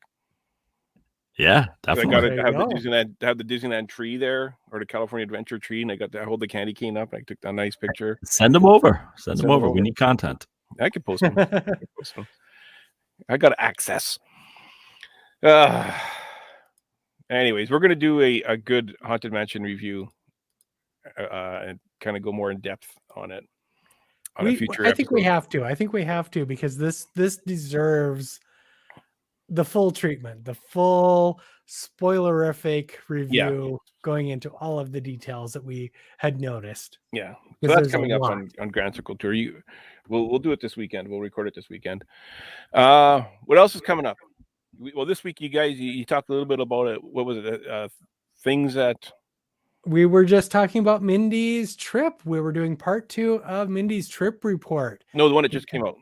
Yeah, definitely. I got to have the Disneyland tree there, or the California Adventure tree, and I got to hold the candy cane up. I took a nice picture. Send them over. Send them over. We need content. I could post them. I got access. Anyways, we're gonna do a good Haunted Mansion review, and kind of go more in depth on it on a future episode. I think we have to because this deserves the full treatment, the full spoilerific review, going into all of the details that we had noticed. Yeah. So Because that's there's a coming up lot. on Grand Circle Tour. We'll do it this weekend. We'll record it this weekend. What else is coming up? Well, this week you guys you talked a little bit about it. What was it? Things that We were just talking about Mindy's trip. We were doing part 2 of Mindy's trip report. no, the one that just came out.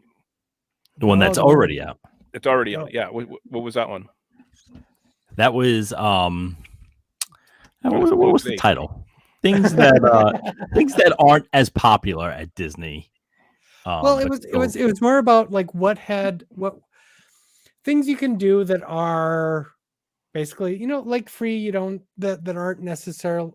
The one that's already out. It's already out. Yeah. What was that one? That was what was the say? title? Things that aren't as popular at Disney. Well, it was more about like what things you can do that are basically, you know, like free, you don't that aren't necessarily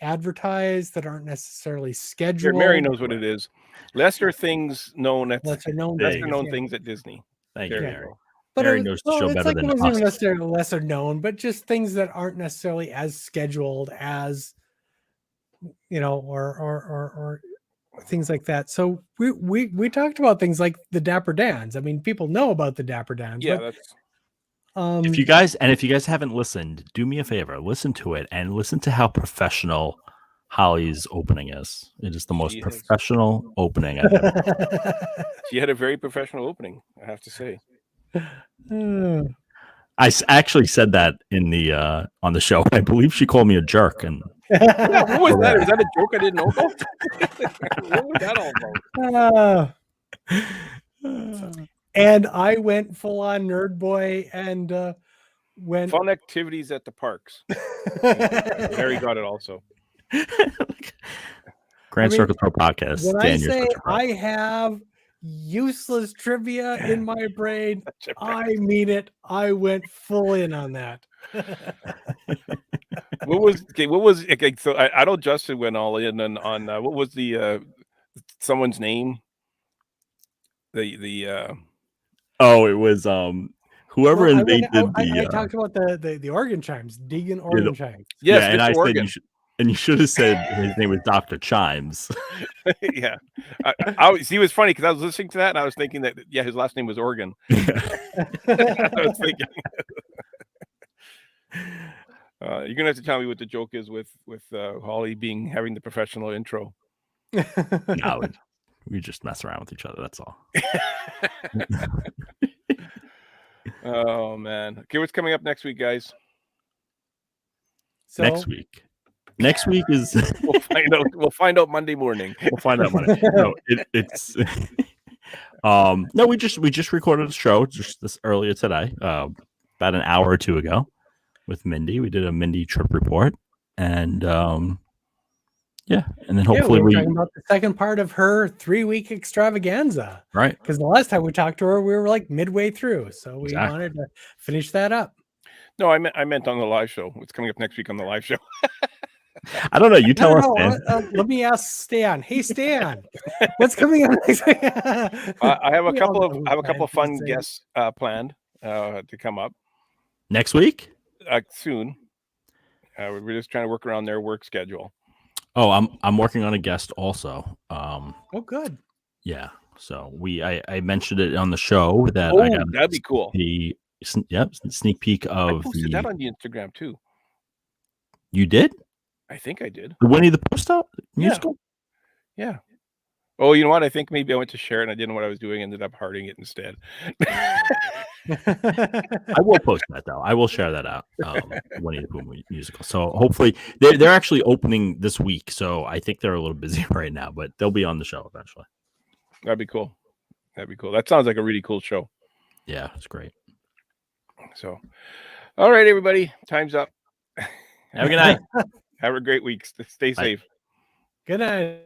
advertised, that aren't necessarily scheduled. Mary knows what it is. Lesser things known at lesser known things at Disney. Thank you, There Mary. go. But Mary knows the show better than it wasn't us. even necessarily lesser known, but just things that aren't necessarily as scheduled as, you know, or things like that. So we talked about things like the Dapper Dans. I mean, people know about the Dapper Dans. Yeah, but, that's If you guys haven't listened, do me a favor, listen to it and listen to how professional Holly's opening is. It is the most professional opening I've ever. She had a very professional opening, I have to say. I actually said that in the on the show. I believe she called me a jerk, and What was that? Is that a joke I didn't know about? What was that all about? And I went full on nerd boy and went Fun activities at the parks. Harry got it also. Grand Circle Tour podcast. When Dan, I you're say such a pro. I have useless trivia in my brain, I mean it. I went full in on that. What was okay, so I know Justin went all in on what was the someone's name? The Oh, it was whoever invented I talked about the organ chimes, Deegan organ chimes. yes, yeah, and Mr. I Organ. said you should have said his name was Dr. Chimes. Yeah, he was funny because I was listening to that and I was thinking that his last name was Organ. I was thinking. You're gonna have to tell me what the joke is with Holly having the professional intro. No, we just mess around with each other. That's all. Oh man. Okay, what's coming up next week, guys? So, Next week is we'll find out Monday morning. We'll find out Monday. No, it's no, we just recorded a show just earlier today, about an hour or two ago with Mindy. We did a Mindy trip report, and and then hopefully we're talking about the second part of her 3-week extravaganza, right? Because the last time we talked to her, we were like midway through, so we wanted to finish that up. No, I meant on the live show. What's coming up next week on the live show? I don't know. You tell us, Dan. Let me ask Stan. Hey, Stan, what's coming up next week? I have a couple of fun guests planned to come up next week. Soon. We're just trying to work around their work schedule. Oh, I'm working on a guest also. Oh, good. Yeah. So I mentioned it on the show that I got that'd be cool. The sneak peek of I posted that on the Instagram too. You did? I think I did. The Winnie the Pooh musical? Yeah. Oh, you know what? I think maybe I went to share it and I didn't know what I was doing. Ended up hearting it instead. I will post that though. I will share that out. Winnie the Pooh musical. So hopefully they're actually opening this week. So I think they're a little busy right now, but they'll be on the show eventually. That'd be cool. That sounds like a really cool show. Yeah, it's great. So, all right, everybody, time's up. Have a good night. Have a great week. Stay safe. Good night.